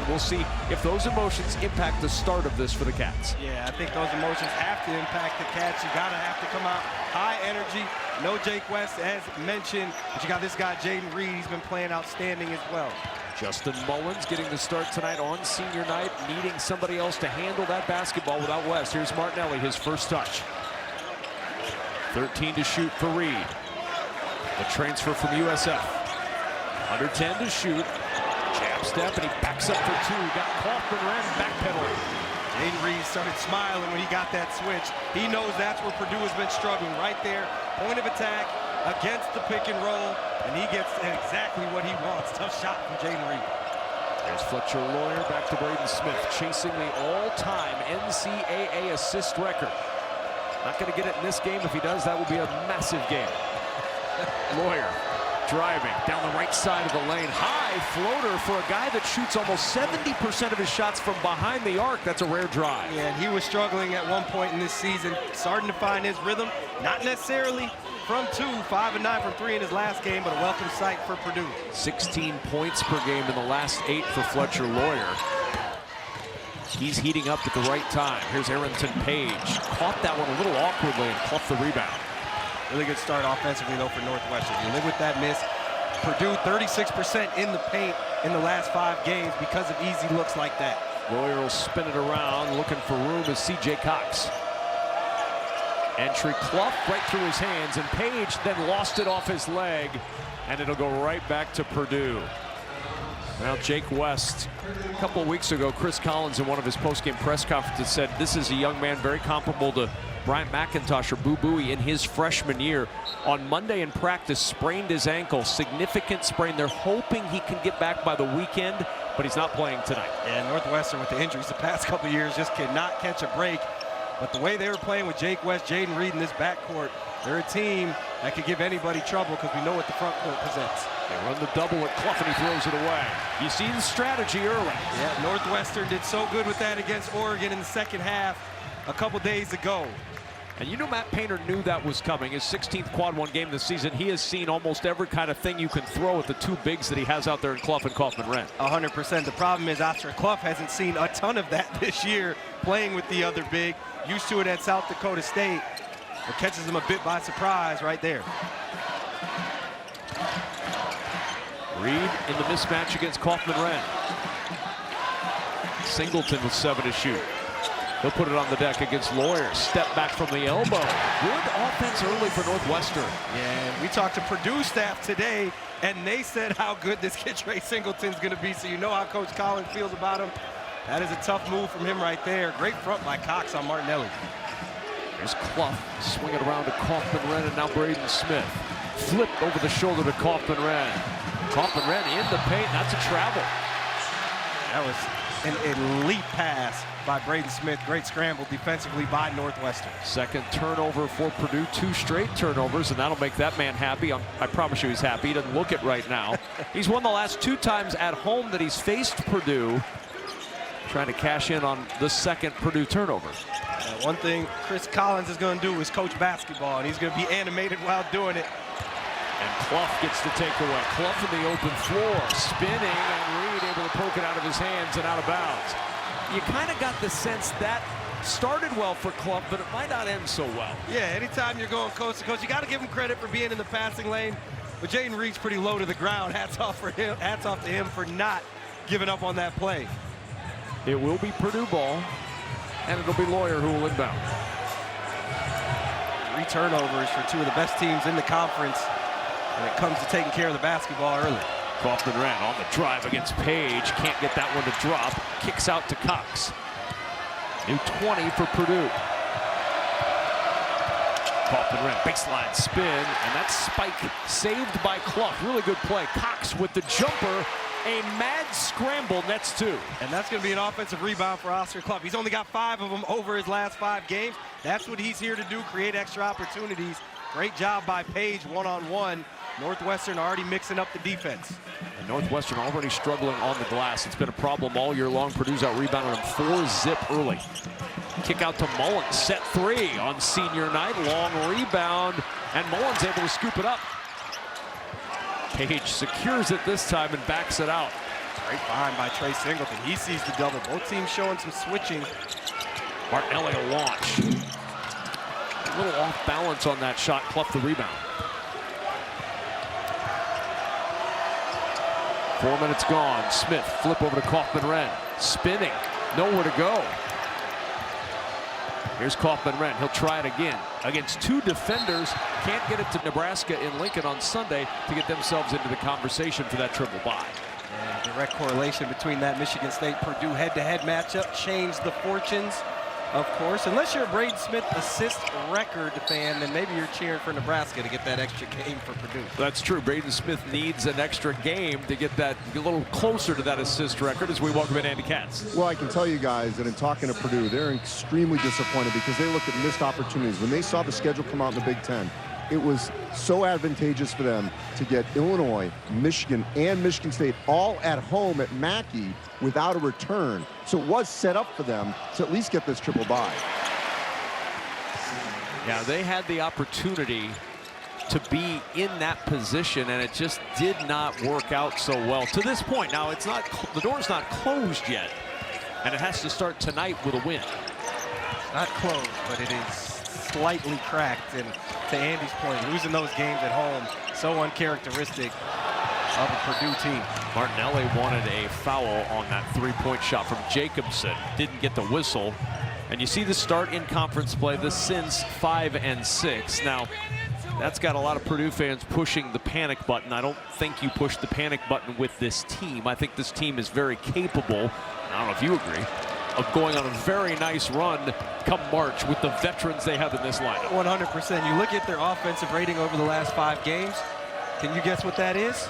We'll see if those emotions impact the start of this for the Cats. Yeah, I think those emotions have to impact the Cats. You gotta have to come out high energy. No Jake West, as mentioned, but you got this guy, Jaden Reed. He's been playing outstanding as well. Justin Mullins getting the start tonight on senior night, needing somebody else to handle that basketball without West. Here's Martinelli, his first touch. 13 to shoot for Reed. The transfer from USF. Under 10 to shoot. Jab step, and he backs up for two. Got Kaufman ran backpedaling. Jaden Reed started smiling when he got that switch. He knows that's where Purdue has been struggling, right there. Point of attack against the pick and roll, and he gets exactly what he wants. Tough shot from Jaden Reed. There's Fletcher Loyer back to Braden Smith, chasing the all-time NCAA assist record. Not going to get it in this game. If he does, that will be a massive game. Loyer driving down the right side of the lane. High floater for a guy that shoots almost 70% of his shots from behind the arc. That's a rare drive. Yeah, and he was struggling at one point in this season, starting to find his rhythm. Not necessarily from 2, 5 and 9 from 3 in his last game, but a welcome sight for Purdue. 16 points per game in the last 8 for Fletcher Loyer. He's heating up at the right time. Here's Arrington Page. Caught that one a little awkwardly and plucked the rebound. Really good start offensively, though, for Northwestern. You live with that miss. Purdue 36% in the paint in the last 5 games because of easy looks like that. Loyer will spin it around, looking for room is C.J. Cox. Entry Clough right through his hands, and Page then lost it off his leg, and it'll go right back to Purdue. Now Jake West, a couple of weeks ago, Chris Collins in one of his post-game press conferences said this is a young man very comparable to Bryant McIntosh or Boo Buie in his freshman year. On Monday in practice, sprained his ankle, significant sprain. They're hoping he can get back by the weekend, but he's not playing tonight. Yeah, Northwestern with the injuries the past couple of years just cannot catch a break. But the way they were playing with Jake West, Jaden Reed in this backcourt, they're a team that could give anybody trouble because we know what the front court presents. They run the double at Clough, and he throws it away. You see the strategy early. Yeah, Northwestern did so good with that against Oregon in the second half a couple days ago. And you know Matt Painter knew that was coming. His 16th quad 1 game this season. He has seen almost every kind of thing you can throw at the 2 bigs that he has out there in Clough and Kaufman-Renn. 100%. The problem is Oscar Clough hasn't seen a ton of that this year playing with the other big. Used to it at South Dakota State. It catches him a bit by surprise right there. Reed in the mismatch against Kaufman-Renn. Singleton with 7 to shoot. He'll put it on the deck against Loyer. Step back from the elbow. Good offense early for Northwestern. Yeah, we talked to Purdue staff today, and they said how good this kid Trey Singleton's going to be, so you know how Coach Collins feels about him. That is a tough move from him right there. Great front by Cox on Martinelli. There's Clough, swing it around to Kaufman-Renn, and now Braden Smith. Flip over the shoulder to Kaufman-Renn. Kaufman-Renn in the paint, that's a travel. That was an elite pass by Braden Smith. Great scramble defensively by Northwestern. Second turnover for Purdue, 2 straight turnovers, and that'll make that man happy. I promise you he's happy. He doesn't look it right now. He's won the last 2 times at home that he's faced Purdue, trying to cash in on the second Purdue turnover. One thing Chris Collins is going to do is coach basketball, and he's going to be animated while doing it. And Clough gets the takeaway. Clough in the open floor, spinning, and Reed able to poke it out of his hands and out of bounds. You kind of got the sense that started well for Clough, but it might not end so well. Yeah, anytime you're going coast to coast, you got to give him credit for being in the passing lane. But Jaden Reed's pretty low to the ground. Hats off to him for not giving up on that play. It will be Purdue ball, and it'll be Loyer who will inbound. 3 turnovers for 2 of the best teams in the conference when it comes to taking care of the basketball early. Kaufman-Renn on the drive against Page. Can't get that one to drop. Kicks out to Cox. New 20 for Purdue. Kaufman-Renn, baseline spin, and that spike saved by Clough. Really good play. Cox with the jumper. A mad scramble, nets 2. And that's going to be an offensive rebound for Oscar Clough. He's only got 5 of them over his last 5 games. That's what he's here to do, create extra opportunities. Great job by Page one-on-one. Northwestern already mixing up the defense. And Northwestern already struggling on the glass. It's been a problem all year long. Purdue's out-rebounded them 4-zip early. Kick out to Mullins, set 3 on senior night. Long rebound, and Mullins able to scoop it up. Page secures it this time and backs it out. Great find by Trey Singleton. He sees the double. Both teams showing some switching. Martinelli to launch. A little off balance on that shot. Clough the rebound. 4 minutes gone. Smith flip over to Kaufman-Renn. Spinning. Nowhere to go. Here's Kaufman-Renn. He'll try it again. Against two defenders. Can't get it to Nebraska in Lincoln on Sunday to get themselves into the conversation for that triple bye. And direct correlation between that Michigan State-Purdue head-to-head matchup changed the fortunes, of course. Unless you're a Braden Smith assist record fan, then maybe you're cheering for Nebraska to get that extra game for Purdue. That's true. Braden Smith needs an extra game to get that a little closer to that assist record as we welcome in Andy Katz. Well, I can tell you guys that in talking to Purdue, they're extremely disappointed because they looked at missed opportunities. When they saw the schedule come out in the Big Ten, it was so advantageous for them to get Illinois, Michigan, and Michigan State all at home at Mackey without a return. So it was set up for them to at least get this triple bye. Yeah, they had the opportunity to be in that position, and it just did not work out so well to this point. Now, it's not, the door's not closed yet, and it has to start tonight with a win. It's not closed, but it is slightly cracked. And to Andy's point, losing those games at home, so uncharacteristic of a Purdue team. Martinelli wanted a foul on that three-point shot from Jacobson. Didn't get the whistle. And you see the start in conference play, the Sins 5 and 6. Now, that's got a lot of Purdue fans pushing the panic button. I don't think you push the panic button with this team. I think this team is very capable, I don't know if you agree, of going on a very nice run come March with the veterans they have in this lineup. 100%. You look at their offensive rating over the last 5 games. Can you guess what that is?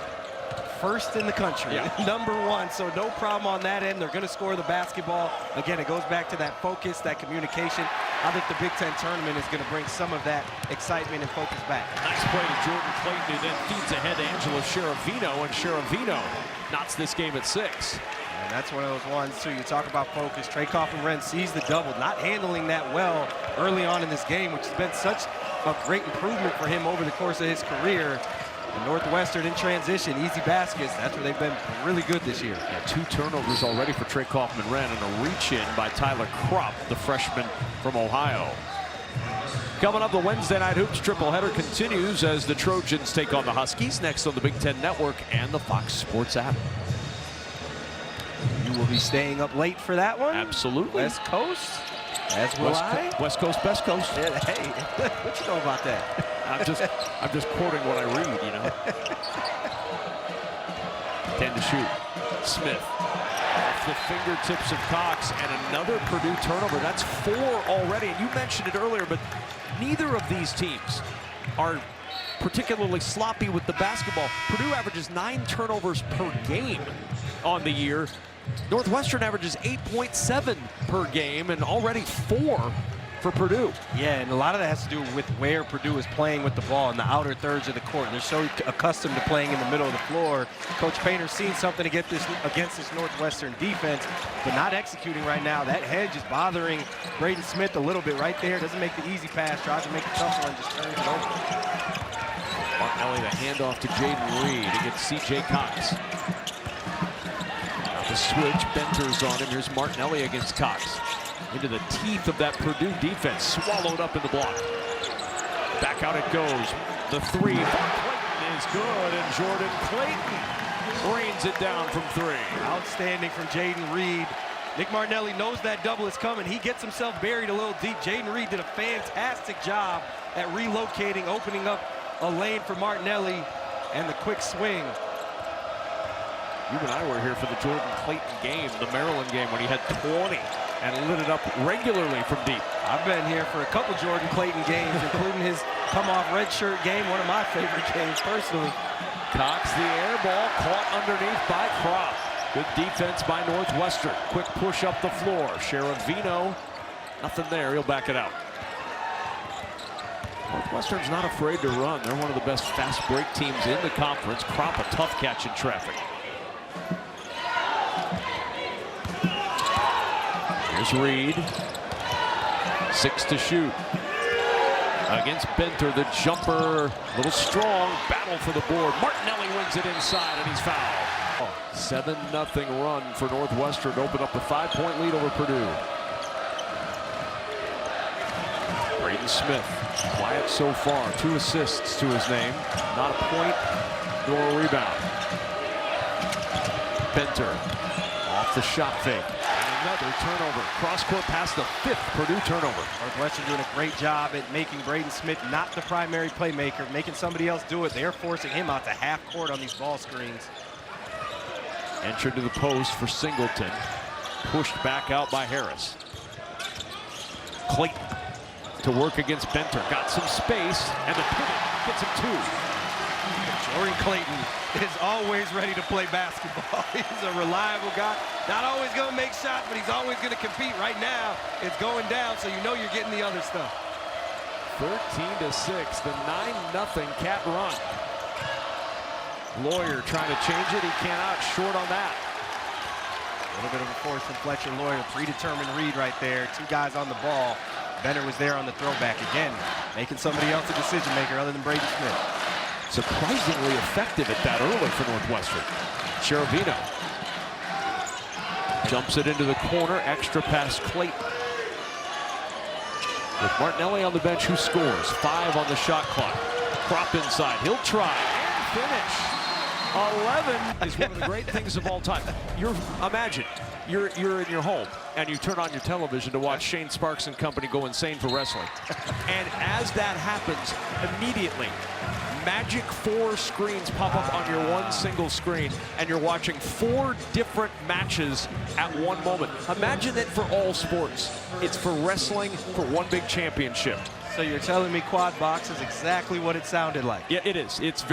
First in the country, yeah. #1. So no problem on that end. They're going to score the basketball. Again, it goes back to that focus, that communication. I think the Big Ten tournament is going to bring some of that excitement and focus back. Nice play to Jordan Clayton, who then feeds ahead to Angelo Cherovino, and Cherovino knots this game at 6. And that's one of those ones, too. You talk about focus. Trey Kaufman-Renn sees the double, not handling that well early on in this game, which has been such a great improvement for him over the course of his career. And Northwestern in transition, easy baskets. That's where they've been really good this year. Yeah, 2 turnovers already for Trey Kaufman-Renn and a reach-in by Tyler Kropp, the freshman from Ohio. Coming up, the Wednesday Night Hoops triple-header continues as the Trojans take on the Huskies next on the Big Ten Network and the Fox Sports app. You will be staying up late for that one? Absolutely. West Coast, as will I. West Coast, best coast. Yeah, hey, what you know about that? I'm just quoting what I read, you know. 10 to shoot. Smith off the fingertips of Cox, and another Purdue turnover. That's 4 already, and you mentioned it earlier, but neither of these teams are particularly sloppy with the basketball. Purdue averages 9 turnovers per game on the year. Northwestern averages 8.7 per game, and already 4 for Purdue. Yeah, and a lot of that has to do with where Purdue is playing with the ball in the outer thirds of the court. They're so accustomed to playing in the middle of the floor. Coach Painter's seen something to get this against this Northwestern defense, but not executing right now. That hedge is bothering Braden Smith a little bit right there. Doesn't make the easy pass, tries to make a tough one, just turns it over. Martinelli, the handoff to Jaden Reed against C.J. Cox. Now the switch, Benter's on him. Here's Martinelli against Cox. Into the teeth of that Purdue defense, swallowed up in the block. Back out it goes. The 3 from Clayton is good, and Jordan Clayton rains it down from 3. Outstanding from Jaden Reed. Nick Martinelli knows that double is coming. He gets himself buried a little deep. Jaden Reed did a fantastic job at relocating, opening up a lane for Martinelli, and the quick swing. You and I were here for the Jordan Clayton game, the Maryland game, when he had 20 and lit it up regularly from deep. I've been here for a couple Jordan Clayton games, including his come-off redshirt game, one of my favorite games personally. Cox, the air ball, caught underneath by Kropp. Good defense by Northwestern. Quick push up the floor. Cherovino, nothing there. He'll back it out. Northwestern's not afraid to run. They're one of the best fast break teams in the conference. Kropp, a tough catch in traffic. Here's Reed. 6 to shoot. Against Benter, the jumper, a little strong. Battle for the board. Martinelli wins it inside, and he's fouled. 7-0 run for Northwestern to open up the 5-point lead over Purdue. Braden Smith, quiet so far, 2 assists to his name, not a point nor a rebound. Benter off the shot fake. And another turnover. Cross-court pass, the 5th Purdue turnover. Northwestern doing a great job at making Braden Smith not the primary playmaker, making somebody else do it. They're forcing him out to half court on these ball screens. Entered to the post for Singleton. Pushed back out by Harris. Clayton to work against Benter. Got some space, and the pivot gets him 2. Jordan Clayton is always ready to play basketball. He's a reliable guy. Not always going to make shots, but he's always going to compete. Right now, it's going down, so you know you're getting the other stuff. 13-6, the 9-0 Cat run. Loyer trying to change it. He cannot. Short on that. A little bit of a force from Fletcher. Loyer, predetermined read right there. 2 guys on the ball. Benter was there on the throwback again, making somebody else a decision maker other than Braden Smith. Surprisingly effective at that early for Northwestern. Cherovino jumps it into the corner. Extra pass Clayton. With Martinelli on the bench, who scores? 5 on the shot clock. Crop inside. He'll try and finish. 11 is one of the great things of all time. Imagine you're in your home and you turn on your television to watch Shane Sparks and company go insane for wrestling. And as that happens, immediately magic 4 screens pop up on your one single screen, and you're watching 4 different matches at one moment. Imagine it for all sports. It's for wrestling for one big championship. So you're telling me quad box is exactly what it sounded like? Yeah, it is. It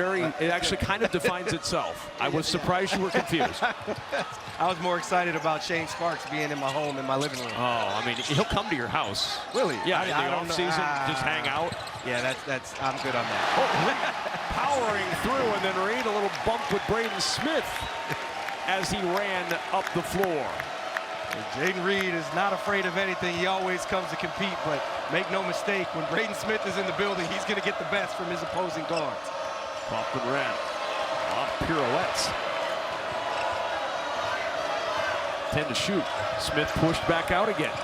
actually kind of defines itself. I was surprised you were confused. I was more excited about Shane Sparks being in my home, in my living room. Oh, I mean, he'll come to your house. Really? Yeah, in the off-season, just hang out. Yeah, I'm good on that. Oh, powering through, and then Reed, a little bump with Braden Smith as he ran up the floor. Jaden Reed is not afraid of anything. He always comes to compete, but make no mistake, when Braden Smith is in the building, he's going to get the best from his opposing guards. Kaufman ran off pirouettes. 10 to shoot. Smith pushed back out again.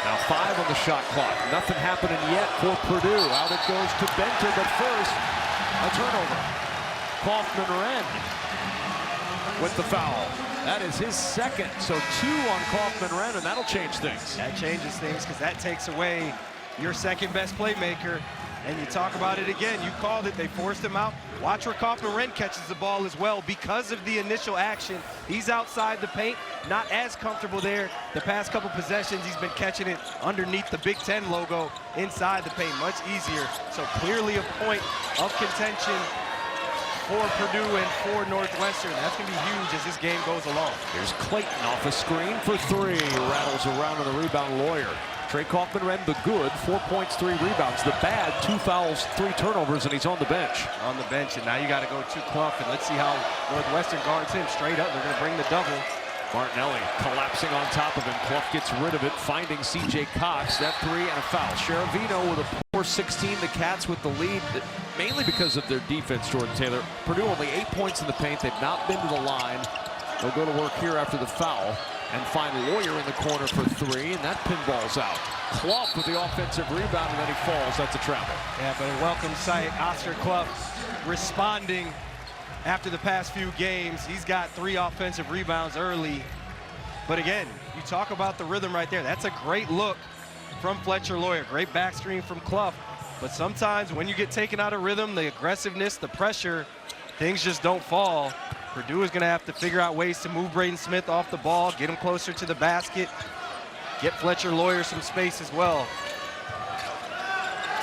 Now 5 on the shot clock. Nothing happening yet for Purdue. Out it goes to Benter, but first, a turnover. Kaufman-Renn with the foul. That is his 2nd, so 2 on Kaufman-Renn, and that'll change things. That changes things because that takes away your 2nd best playmaker. And you talk about it again. You called it. They forced him out. Watch where Kaufman-Renn catches the ball as well because of the initial action. He's outside the paint, not as comfortable there. The past couple possessions, he's been catching it underneath the Big Ten logo inside the paint. Much easier. So clearly a point of contention for Purdue and for Northwestern. That's going to be huge as this game goes along. Here's Clayton off a screen for 3. Rattles around on the rebound, Loyer. Trey Kaufman-Renn, the good, 4 points, 3 rebounds. The bad, 2 fouls, 3 turnovers, and he's on the bench. On the bench, and now you got to go to Clough, and let's see how Northwestern guards him straight up. They're going to bring the double. Martinelli collapsing on top of him. Clough gets rid of it, finding C.J. Cox. That 3 and a foul. Cherovino with a poor 16. The Cats with the lead, mainly because of their defense, Jordan Taylor. Purdue only 8 points in the paint. They've not been to the line. They'll go to work here after the foul and find Loyer in the corner for 3, and that pinball's out. Clough with the offensive rebound, and then he falls. That's a travel. Yeah, but a welcome sight. Oscar Clough responding after the past few games. He's got 3 offensive rebounds early. But again, you talk about the rhythm right there. That's a great look from Fletcher Loyer. Great back screen from Clough. But sometimes when you get taken out of rhythm, the aggressiveness, the pressure, things just don't fall. Purdue is going to have to figure out ways to move Braden Smith off the ball, get him closer to the basket, get Fletcher Loyer some space as well.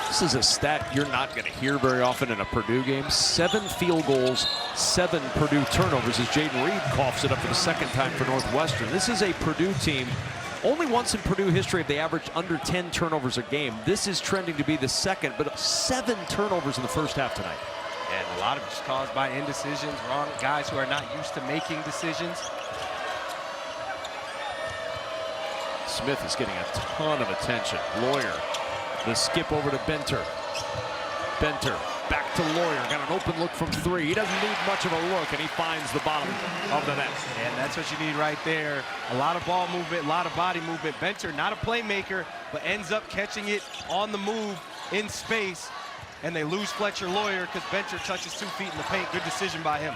This is a stat you're not going to hear very often in a Purdue game. 7 field goals, 7 Purdue turnovers as Jaden Reed coughs it up for the 2nd time for Northwestern. This is a Purdue team. Only once in Purdue history have they averaged under 10 turnovers a game. This is trending to be the 2nd, but 7 turnovers in the first half tonight. And a lot of it's caused by indecisions, wrong guys who are not used to making decisions. Smith is getting a ton of attention. Loyer, the skip over to Benter. Benter Back to Loyer. Got an open look from three. He doesn't need much of a look, and he finds the bottom of the net. And that's what you need right there. A lot of ball movement, a lot of body movement. Bencher, not a playmaker, but ends up catching it on the move in space. And they lose Fletcher Loyer because Bencher touches 2 feet in the paint. Good decision by him.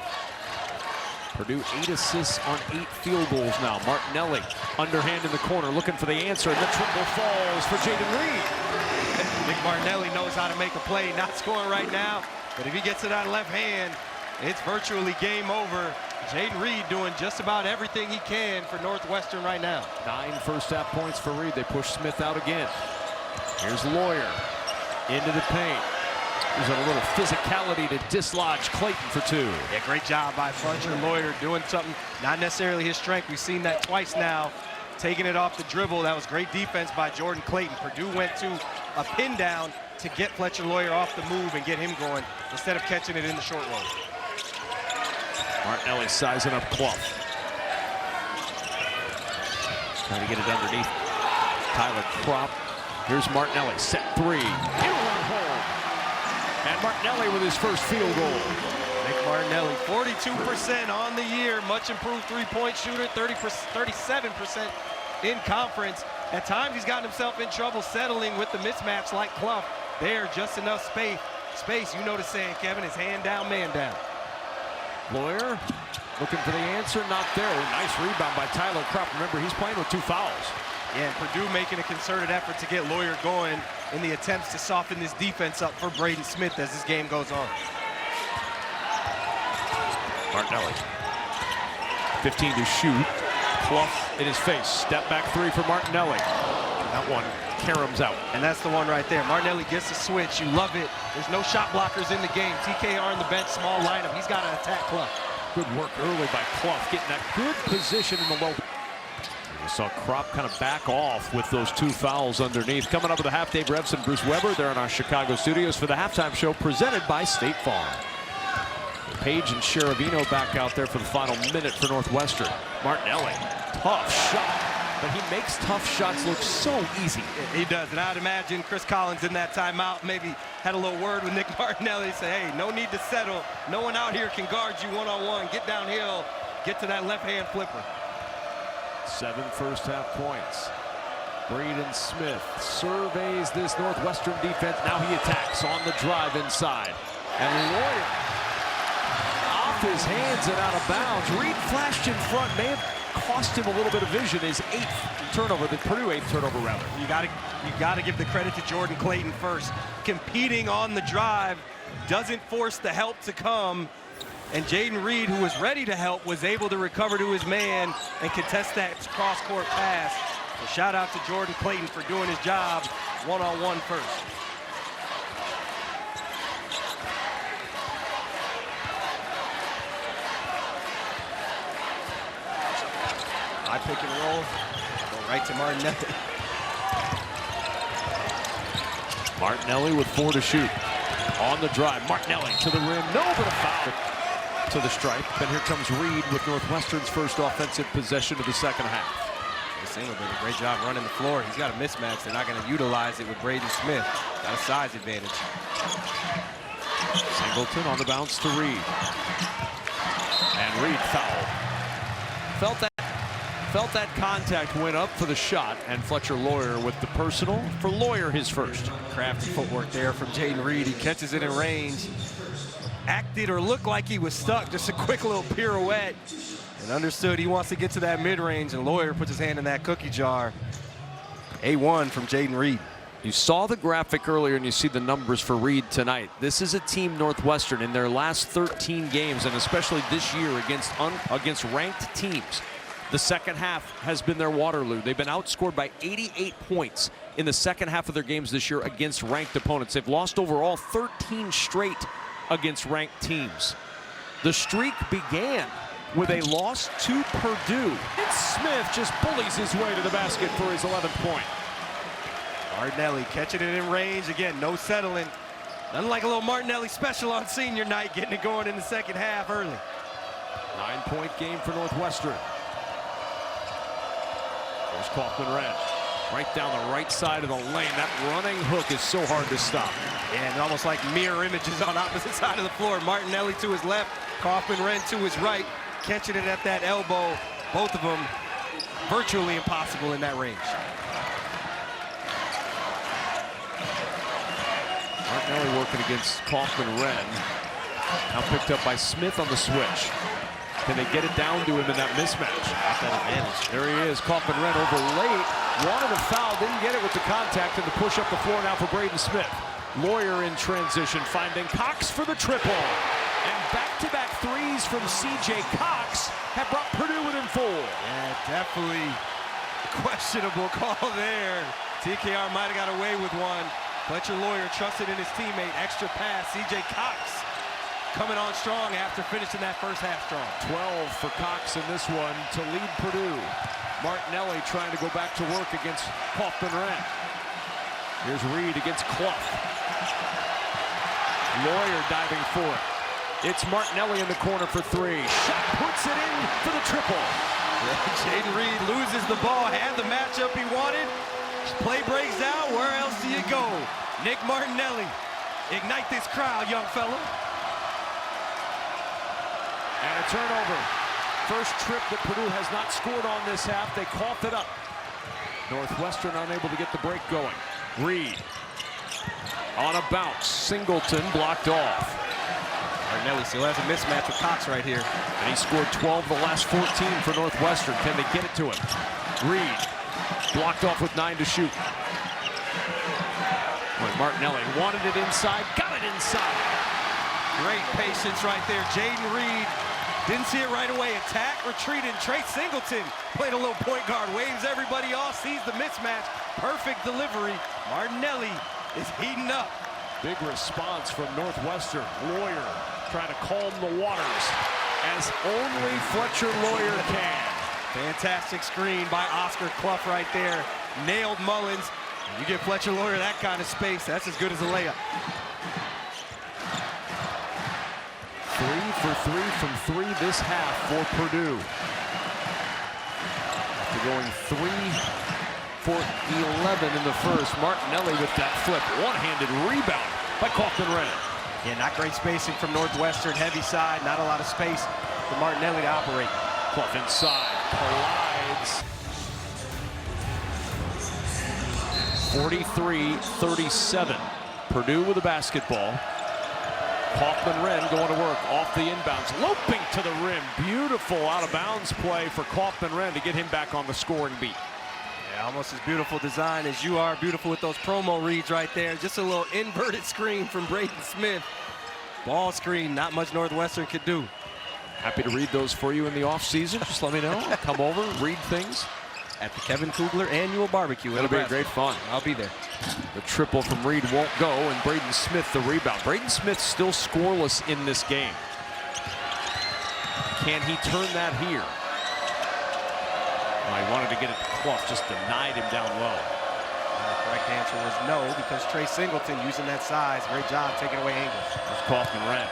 Purdue 8 assists on 8 field goals now. Martinelli underhand in the corner looking for the answer, and the triple falls for Jaden Reed. Nick Martinelli knows how to make a play. Not scoring right now, but if he gets it on left hand, it's virtually game over. Jaden Reed doing just about everything he can for Northwestern right now. 9 first-half points for Reed. They push Smith out again. Here's Loyer into the paint. There's a little physicality to dislodge Clayton for 2. Yeah, great job by Fletcher Loyer doing something, not necessarily his strength. We've seen that twice now, taking it off the dribble. That was great defense by Jordan Clayton. Purdue went to a pin down to get Fletcher Loyer off the move and get him going instead of catching it in the short roll. Martinelli sizing up Clough. Trying to get it underneath. Tyler Kropp. Here's Martinelli, set 3. And Martinelli with his first field goal. Nick Martinelli, 42% on the year, much improved three-point shooter, 37% in conference. At times he's gotten himself in trouble settling with the mismatch like Clough. There, just enough space, you know the saying, Kevin, is hand down, man down. Loyer looking for the answer, not there. Nice rebound by Tyler Kropp. Remember, he's playing with 2 fouls. Yeah, and Purdue making a concerted effort to get Loyer going in the attempts to soften this defense up for Braden Smith as this game goes on. Martinelli, 15 to shoot. Clough in his face. Step back 3 for Martinelli. That one caroms out. And that's the one right there. Martinelli gets the switch. You love it. There's no shot blockers in the game. TKR on the bench, small lineup. He's got to attack Clough. Good work early by Clough, getting that good position in the low. We saw Kropp kind of back off with those 2 fouls underneath. Coming up with the half, Dave Rebs and Bruce Weber. They're in our Chicago studios for the halftime show presented by State Farm. Page and Sheravino back out there for the final minute for Northwestern. Martinelli, tough shot, but he makes tough shots look so easy. He does, and I'd imagine Chris Collins in that timeout maybe had a little word with Nick Martinelli, say, hey, no need to settle. No one out here can guard you one-on-one. Get downhill, get to that left-hand flipper. 7 first-half points. Braden Smith surveys this Northwestern defense. Now he attacks on the drive inside. And Loyer off his hands and out of bounds. Reed flashed in front. May have cost him a little bit of vision. His 8th turnover, the Purdue 8th turnover rather. You gotta give the credit to Jordan Clayton first. Competing on the drive, doesn't force the help to come. And Jaden Reed, who was ready to help, was able to recover to his man and contest that cross-court pass. So shout out to Jordan Clayton for doing his job one-on-one first. High pick and roll, go right to Martinelli. Martinelli with 4 to shoot. On the drive, Martinelli to the rim, no, but a foul to the stripe. Then here comes Reed with Northwestern's first offensive possession of the second half. Single did a great job running the floor. He's got a mismatch. They're not going to utilize it with Braden Smith. Got a size advantage. Singleton on the bounce to Reed. And Reed fouled. Felt that contact went up for the shot, and Fletcher Loyer with the personal for Loyer, his first. Crafty footwork there from Jaden Reed. He catches it in range. Acted or looked like he was stuck. Just a quick little pirouette. And understood he wants to get to that mid-range, and Loyer puts his hand in that cookie jar. A1 from Jaden Reed. You saw the graphic earlier, and you see the numbers for Reed tonight. This is a team, Northwestern, in their last 13 games, and especially this year against ranked teams. The second half has been their Waterloo. They've been outscored by 88 points in the second half of their games this year against ranked opponents. They've lost overall 13 straight against ranked teams. The streak began with a loss to Purdue. And Smith just bullies his way to the basket for his 11th point. Martinelli catching it in range. Again, no settling. Nothing like a little Martinelli special on senior night, getting it going in the second half early. 9-point game for Northwestern. There's Kaufman-Red. Right down the right side of the lane. That running hook is so hard to stop. Yeah, and almost like mirror images on opposite side of the floor. Martinelli to his left, Kaufman-Renn to his right, catching it at that elbow. Both of them virtually impossible in that range. Martinelli working against Kaufman-Renn. Now picked up by Smith on the switch. Can they get it down to him in that mismatch? That advantage. There he is, Kaufman-Renn over late. Wanted a foul, didn't get it with the contact, and the push up the floor now for Braden Smith. Loyer in transition, finding Cox for the triple. And back-to-back threes from C.J. Cox have brought Purdue within 4. Yeah, definitely a questionable call there. TKR might have got away with one. Fletcher Loyer trusted in his teammate. Extra pass, C.J. Cox coming on strong after finishing that first half strong. 12 for Cox in this one to lead Purdue. Martinelli trying to go back to work against Kaufman-Renn. Here's Reed against Clough. Loyer diving for it. It's Martinelli in the corner for 3. Shot puts it in for the triple. Jaden Reed loses the ball, had the matchup he wanted. Play breaks down, where else do you go? Nick Martinelli, ignite this crowd, young fella. And a turnover. First trip that Purdue has not scored on this half. They coughed it up. Northwestern unable to get the break going. Reed on a bounce. Singleton blocked off. Martinelli still has a mismatch with Cox right here. And he scored 12 the last 14 for Northwestern. Can they get it to him? Reed blocked off with 9 to shoot. When Martinelli wanted it inside, got it inside. Great patience right there. Jaden Reed didn't see it right away. Attack, retreated. Trey Singleton played a little point guard, waves everybody off, sees the mismatch. Perfect delivery. Martinelli is heating up. Big response from Northwestern. Loyer trying to calm the waters, as only Fletcher Loyer can. Fantastic screen by Oscar Clough right there. Nailed Mullins. You give Fletcher Loyer that kind of space, that's as good as a layup. 3 for 3 from 3 this half for Purdue. After going 3 for 11 in the first, Martinelli with that flip. One-handed rebound by Kaufman-Renn. Yeah, not great spacing from Northwestern. Heavy side, not a lot of space for Martinelli to operate. Clough inside, collides. 43-37. Purdue with the basketball. Kaufman-Renn going to work off the inbounds, loping to the rim. Beautiful out-of-bounds play for Kaufman-Renn to get him back on the scoring beat. Yeah, almost as beautiful design as you are. Beautiful with those promo reads right there. Just a little inverted screen from Braden Smith. Ball screen, not much Northwestern could do. Happy to read those for you in the off-season. Just let me know. I'll come over, read things. At the Kevin Kugler Annual Barbecue. That'll be great fun. I'll be there. The triple from Reed won't go, and Braden Smith the rebound. Braden Smith still scoreless in this game. Can he turn that here? Well, he wanted to get it to Clough, just denied him down low. The correct answer was no, because Trey Singleton using that size. Great job taking away angles. There's Kaufman-Renn.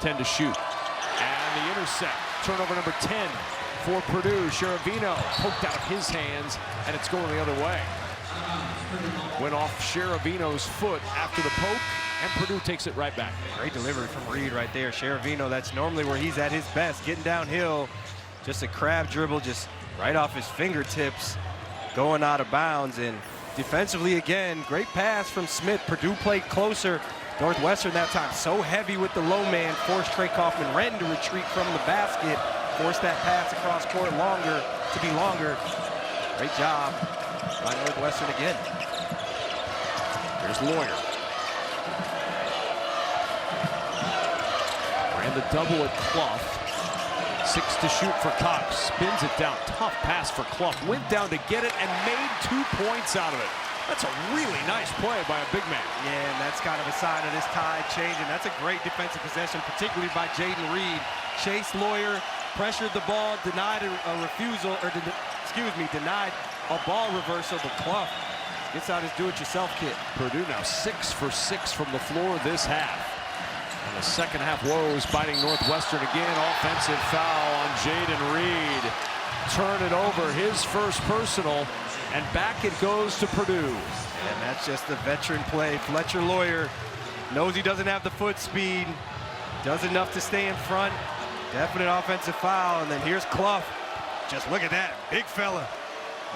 10 to shoot. And the intercept. Turnover number 10 for Purdue. Sheravino poked out of his hands, and it's going the other way. Went off Sheravino's foot after the poke, and Purdue takes it right back. Great delivery from Reed right there. Sheravino, that's normally where he's at his best, getting downhill. Just a crab dribble, just right off his fingertips, going out of bounds. And defensively, again, great pass from Smith. Purdue played closer. Northwestern that time so heavy with the low man, forced Trey Kaufman-Renn to retreat from the basket, forced that pass across court to be longer. Great job by Northwestern again. Here's Loyer. Ran the double at Clough. 6 to shoot for Cox. Spins it down. Tough pass for Clough. Went down to get it and made 2 points out of it. That's a really nice play by a big man. Yeah, and that's kind of a sign of this tide changing. That's a great defensive possession, particularly by Jaden Reed. Chased Loyer, pressured the ball, denied a refusal, or denied a ball reversal, but Clough gets out his do-it-yourself kit. Purdue now 6 for 6 from the floor this half. And the second half woes biting Northwestern again. Offensive foul on Jaden Reed. Turn it over, his first personal. And back it goes to Purdue. And that's just the veteran play. Fletcher Loyer knows he doesn't have the foot speed, does enough to stay in front. Definite offensive foul, and then here's Clough. Just look at that, big fella.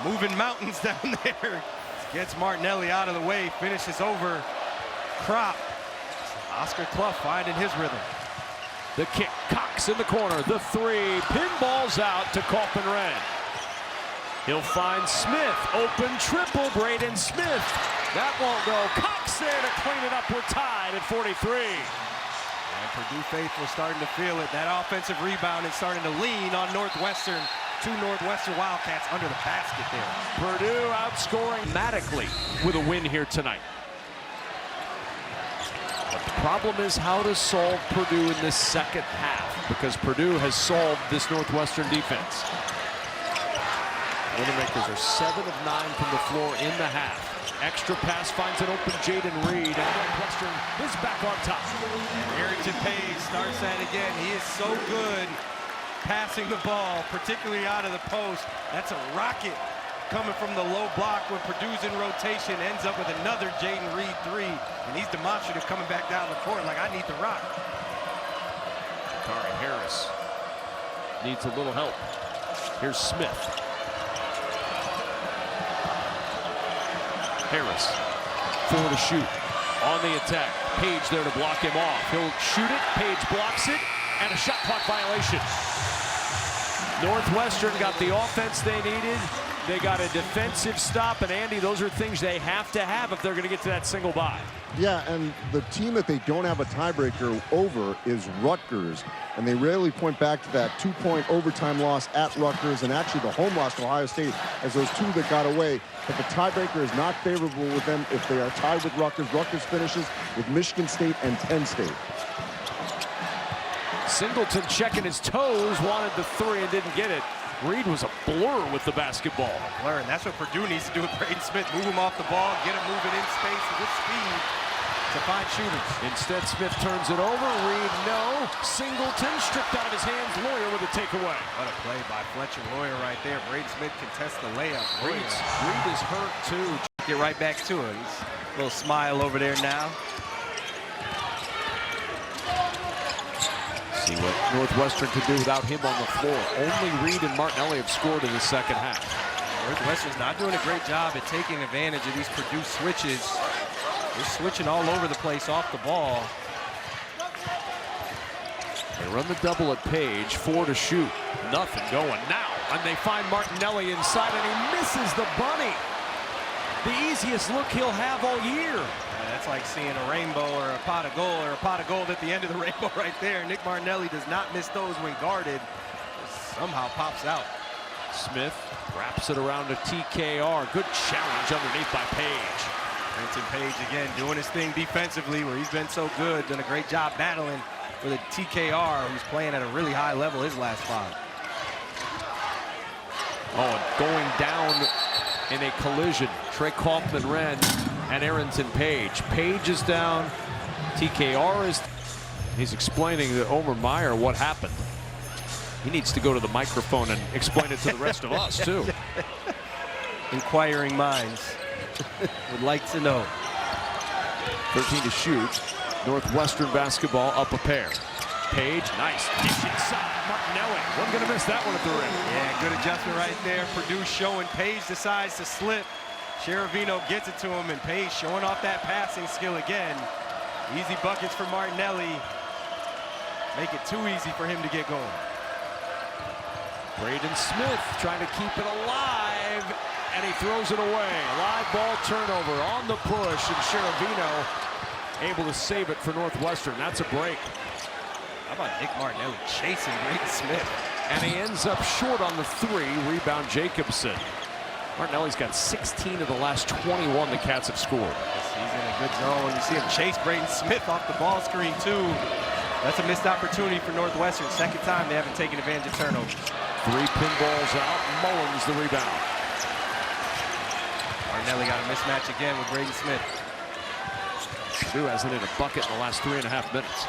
Moving mountains down there. Gets Martinelli out of the way, finishes over Crop. Oscar Clough finding his rhythm. The kick, Cox in the corner, the three, pinballs out to Kaufman-Renn. He'll find Smith, open triple, Braden Smith. That won't go. Cox there to clean it up. We're tied at 43. And Purdue faithful starting to feel it. That offensive rebound is starting to lean on Northwestern. Two Northwestern Wildcats under the basket there. Purdue outscoring dramatically with a win here tonight. But the problem is how to solve Purdue in this second half, because Purdue has solved this Northwestern defense. Boilermakers are 7 of 9 from the floor in the half. Extra pass finds an open Jaden Reed, and Northwestern is back on top. And Arrington Page starts that again. He is so good passing the ball, particularly out of the post. That's a rocket coming from the low block when Purdue's in rotation. Ends up with another Jaden Reed three, and he's demonstrative coming back down the court like, I need the rock. Kari Harris needs a little help. Here's Smith. Harris for the shoot on the attack. Page there to block him off. He'll shoot it. Page blocks it, and a shot clock violation. Northwestern got the offense they needed. They got a defensive stop, and Andy, those are things they have to have if they're going to get to that single bye. Yeah, and the team that they don't have a tiebreaker over is Rutgers. And they rarely point back to that 2-point overtime loss at Rutgers, and actually the home loss to Ohio State as those two that got away. But the tiebreaker is not favorable with them if they are tied with Rutgers. Rutgers finishes with Michigan State and Penn State. Singleton checking his toes, wanted the three and didn't get it. Reed was a blur with the basketball. Blur, and that's what Purdue needs to do with Braden Smith. Move him off the ball, get him moving in space with speed to find shooters. Instead, Smith turns it over. Reed, no. Singleton stripped out of his hands. Loyer with a takeaway. What a play by Fletcher Loyer right there. Braden Smith contests the layup. Reed is hurt, too. Get right back to it. A little smile over there now. See what Northwestern could do without him on the floor. Only Reed and Martinelli have scored in the second half. Northwestern's not doing a great job at taking advantage of these Purdue switches. They're switching all over the place off the ball. They run the double at Page, 4 to shoot. Nothing going now. And they find Martinelli inside, and he misses the bunny. The easiest look he'll have all year. That's like seeing a rainbow or a pot of gold or a pot of gold at the end of the rainbow right there. Nick Martinelli does not miss those when guarded. Somehow pops out. Smith wraps it around to TKR. Good challenge underneath by Page. Arrington Page again doing his thing defensively where he's been so good. Done a great job battling with a TKR who's playing at a really high level his last 5. Oh, and going down in a collision. Trey Kaufman-Renn and Arrington Page. Page is down. TKR is... He's explaining to Omer Meyer what happened. He needs to go to the microphone and explain it to the rest of us, too. Inquiring minds would like to know. 13 to shoot. Northwestern basketball up a pair. Page, nice dish inside. Martinelli, wasn't going to miss that one at the rim. Yeah, good adjustment right there. Purdue showing. Page decides to slip. Cheravino gets it to him, and Page showing off that passing skill again. Easy buckets for Martinelli. Make it too easy for him to get going. Braden Smith trying to keep it alive, and he throws it away. Live ball turnover on the push, and Cheravino able to save it for Northwestern. That's a break. How about Nick Martinelli chasing Braden Smith? And he ends up short on the 3. Rebound Jacobson. Martinelli's got 16 of the last 21 the Cats have scored. He's in a good zone. You see him chase Braden Smith off the ball screen, too. That's a missed opportunity for Northwestern. Second time they haven't taken advantage of turnovers. 3 pinballs out. Mullins the rebound. Martinelli got a mismatch again with Braden Smith. Purdue hasn't hit a bucket in the last 3.5 minutes.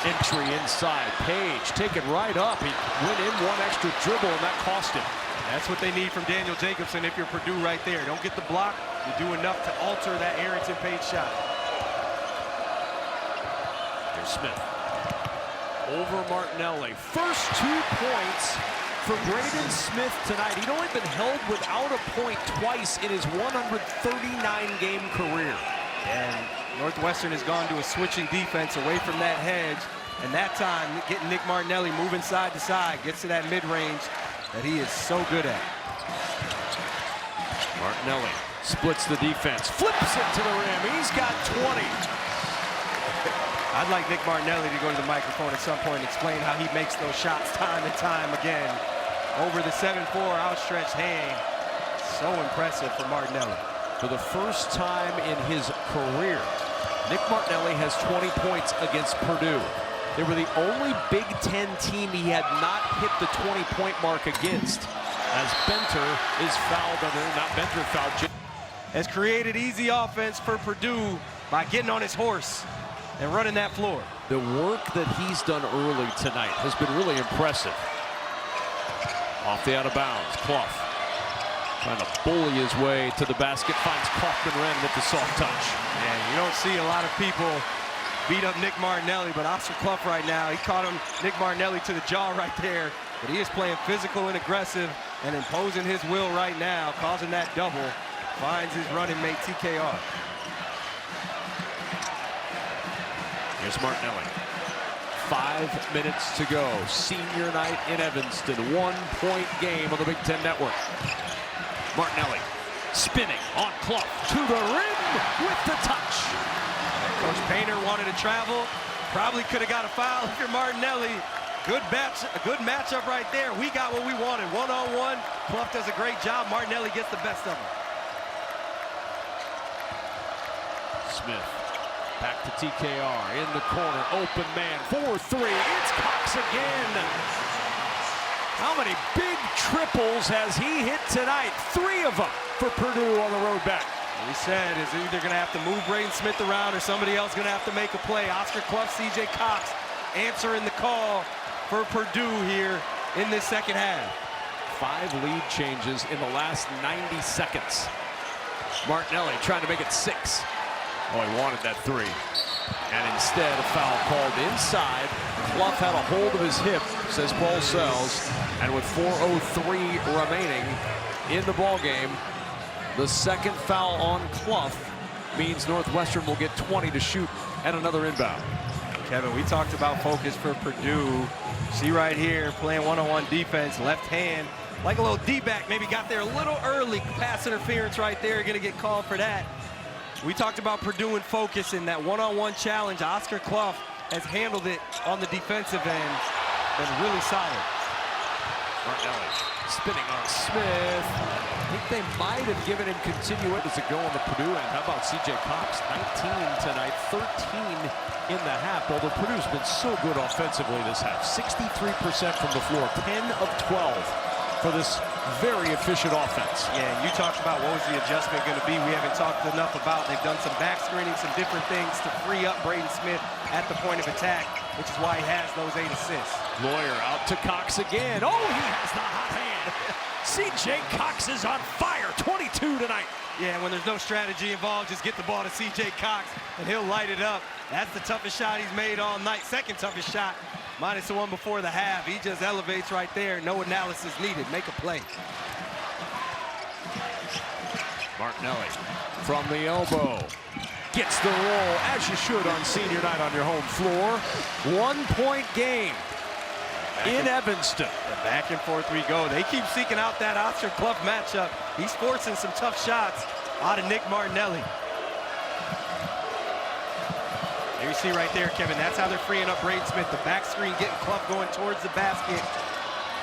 Entry inside. Page taken right up. He went in one extra dribble, and that cost him. That's what they need from Daniel Jacobson if you're Purdue right there. Don't get the block. You do enough to alter that Arrington Page shot. Here's Smith. Over Martinelli. First 2 points for Braden Smith tonight. He'd only been held without a point twice in his 139-game career. And Northwestern has gone to a switching defense away from that hedge. And that time, getting Nick Martinelli moving side to side, gets to that mid-range that he is so good at. Martinelli splits the defense, flips it to the rim. He's got 20. I'd like Nick Martinelli to go to the microphone at some point and explain how he makes those shots time and time again. Over the 7'4" outstretched hand. So impressive for Martinelli. For the first time in his career, Nick Martinelli has 20 points against Purdue. They were the only Big Ten team he had not hit the 20-point mark against, as Benter is fouled under, not Benter fouled. Has created easy offense for Purdue by getting on his horse and running that floor. The work that he's done early tonight has been really impressive. Off the out of bounds, Clough trying to bully his way to the basket, finds Kaufman-Renn with the soft touch. And you don't see a lot of people beat up Nick Martinelli, but Oscar Clough right now, he caught Nick Martinelli to the jaw right there. But he is playing physical and aggressive and imposing his will right now, causing that double. Finds his running mate, TKR. Here's Martinelli. 5 minutes to go. Senior night in Evanston. 1-point game on the Big Ten Network. Martinelli spinning on Clough to the rim with the touch. Coach Painter wanted to travel. Probably could have got a foul if you're Martinelli. Good matchup right there. We got what we wanted. One-on-one. Clough does a great job. Martinelli gets the best of him. Smith back to TKR in the corner. Open man. 4-3. It's Cox again. How many big triples has he hit tonight? 3 of them for Purdue on the road back. We said is either going to have to move Braden Smith around or somebody else going to have to make a play. Oscar Clough, CJ Cox answering the call for Purdue here in this second half. 5 lead changes in the last 90 seconds. Martinelli trying to make it 6. Oh, he wanted that 3. And instead, a foul called inside. Clough had a hold of his hip, says Paul Sells. And with 4:03 remaining in the ballgame, the second foul on Clough means Northwestern will get 20 to shoot at another inbound. Kevin, we talked about focus for Purdue. See right here, playing one-on-one defense, left hand, like a little D-back, maybe got there a little early. Pass interference right there, going to get called for that. We talked about Purdue and focus in that one-on-one challenge. Oscar Clough has handled it on the defensive end. Been really solid. Martinelli spinning on Smith. I think they might have given him continuity to go on the Purdue end. How about CJ Cox? 19 tonight, 13 in the half. Although Purdue's been so good offensively this half. 63% from the floor, 10 of 12 for this very efficient offense. Yeah, you talked about what was the adjustment going to be. We haven't talked enough about. They've done some back screening, some different things to free up Braden Smith at the point of attack, which is why he has those 8 assists. Loyer out to Cox again. Oh, he has the hot hand. CJ Cox is on fire. 22 tonight. Yeah, when there's no strategy involved, just get the ball to CJ Cox and he'll light it up. That's the toughest shot he's made all night. Second toughest shot, minus the one before the half. He just elevates right there. No analysis needed. Make a play. Martinelli from the elbow. Gets the roll, as you should on senior night on your home floor. 1-point game in Evanston. The back and forth we go. They keep seeking out that Oscar Clough matchup. He's forcing some tough shots out of Nick Martinelli. There you see right there, Kevin. That's how they're freeing up Braden Smith. The back screen getting Clough going towards the basket.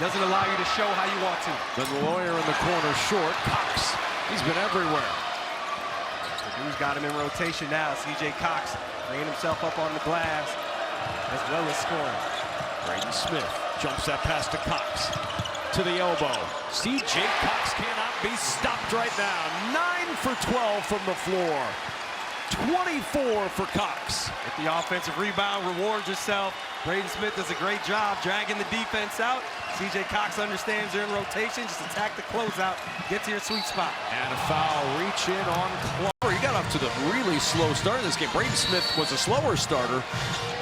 Doesn't allow you to show how you want to. Then Loyer in the corner short. Cox, he's been everywhere. Purdue's got him in rotation now. CJ Cox bringing himself up on the glass as well as scoring. Braden Smith jumps that pass to Cox. To the elbow. CJ Cox cannot be stopped right now. 9 for 12 from the floor. 24 for Cox. Get the offensive rebound, reward yourself. Braden Smith does a great job dragging the defense out. C.J. Cox understands they're in rotation. Just attack the closeout. Get to your sweet spot. And a foul, reach in on Loyer. He got off to the really slow start in this game. Braden Smith was a slower starter,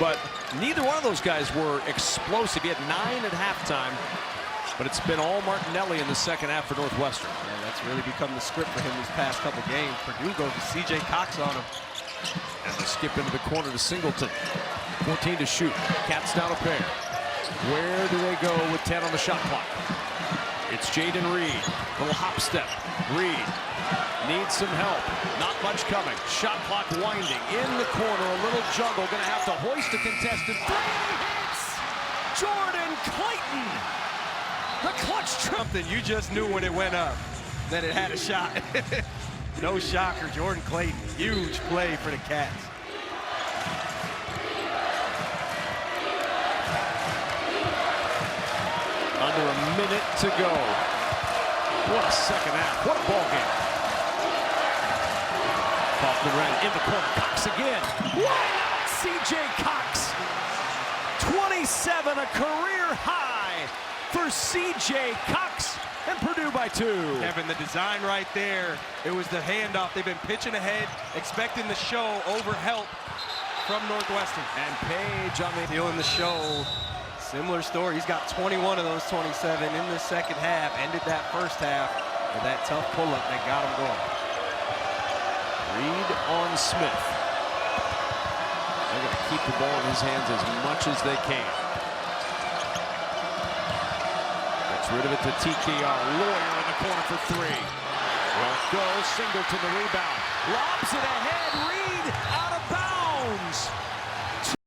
but neither one of those guys were explosive. He had 9 at halftime, but it's been all Martinelli in the second half for Northwestern. Yeah, that's really become the script for him these past couple games. Purdue goes to C.J. Cox on him. And they skip into the corner to Singleton. 14 to shoot. Cats down a pair. Where do they go with 10 on the shot clock? It's Jaden Reed. Little hop step. Reed needs some help. Not much coming. Shot clock winding. In the corner, a little juggle. Going to have to hoist a contested three. Hits! Jordan Clayton! The clutch trip. Something you just knew when it went up that it had a shot. No shocker, Jordan Clayton. Huge play for the Cats. Under a minute to go. What a second half. What a ball game. Kaufman ran in the corner. Cox again. Why not C.J. Cox? 27, a career high for C.J. Cox. And Purdue by 2. Kevin, the design right there. It was the handoff. They've been pitching ahead, expecting the show over help from Northwestern. And Page on the Stealing the show. Similar story. He's got 21 of those 27 in the second half. Ended that first half with that tough pull-up that got him going. Reed on Smith. They're going to keep the ball in his hands as much as they can. Gets rid of it to TKR. Loyer in the corner for 3. Won't go. Singleton the rebound. Lobs it ahead. Reed out of bounds.